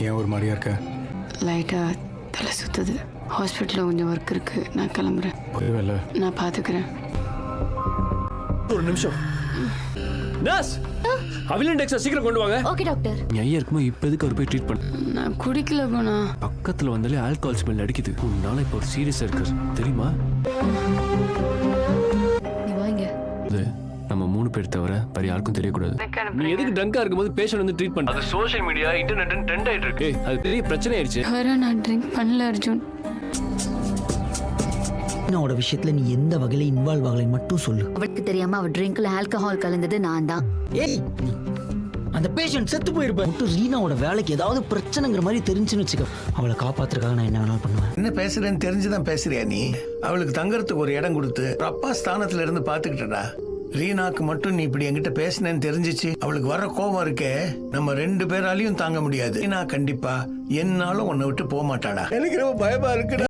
ஏன் ஒரு மாதிரியா இருக்க? லைட்டாக தலை சுற்றுது. ஹாஸ்பிட்டலில் கொஞ்சம் ஒர்க் இருக்குது. நான் கிளம்புறேன். போய்வல்ல. நான் பார்த்துக்கிறேன். ஒரு நிமிஷம். நர்ஸ், அவிலன் டெக்ஸா சீக்கிரம் கொண்டு வாங்க. Okay doctor. நீ ஐயா இருக்கும்போது இப்போ எதுக்கு அவர் போய் ட்ரீட் பண்ண? நான் குடிக்கல குணா. பக்கத்தில் வந்தாலே ஆல்கஹால் ஸ்மெல் அடிக்குது. உன்னால இப்போ ஒரு சீரியஸாக இருக்கு தெரியுமா? நீ வாங்க. இது நம்ம 3 பேர் தவிர வேற யாருக்கும் தெரியக்கூடாது. நீ எதுக்கு ட்ரங்கா இருக்கும்போது பேஷண்ட் வந்து ட்ரீட் பண்ண? அது சோஷியல் மீடியா இன்டர்நெட் ட்ரெண்ட் ஆயிட்டு இருக்கு. அது பெரிய பிரச்சனை ஆயிடுச்சு. வேற நான் ட்ரிங்க் பண்ணல அர்ஜுன். என்னோட விஷயத்துல நீ எந்த வகையில இன்வால்வ் ஆகலை மட்டும் சொல்லு. அவளுக்கு தெரியாம அவ ட்ரிங்க்ல ஆல்கஹால் கலந்தது நான் தான். ஏய், அந்த பேஷண்ட் செத்து போயிருப்ப. மட்டும் ரீனாவோட வேலைக்கு ஏதாவது பிரச்சனைங்கிற மாதிரி தெரிஞ்சுன்னு வச்சுக்க, அவளை காப்பாத்துறதுக்காக நான் என்ன வேணாலும் பண்ணுவேன். என்ன பேசுறேன்னு தெரிஞ்சுதான் பேசுறியா நீ? அவளுக்கு தங்கறதுக்கு ஒரு இடம் கொடுத்து அப்பா ஸ்தானத்துல இருந்து பாத்துக்கிட்டடா. ரீனாக்கு மட்டும் நீ இப்படி என்கிட்ட பேசினேன்னு தெரிஞ்சிச்சு, அவளுக்கு வர கோபம் இருக்கே, நம்ம 2 பேராலையும் தாங்க முடியாது. ரீனா கண்டிப்பா என்னாலும் உன்னை விட்டு போக மாட்டாடா. எனக்கு ரொம்ப பயமா இருக்குடா.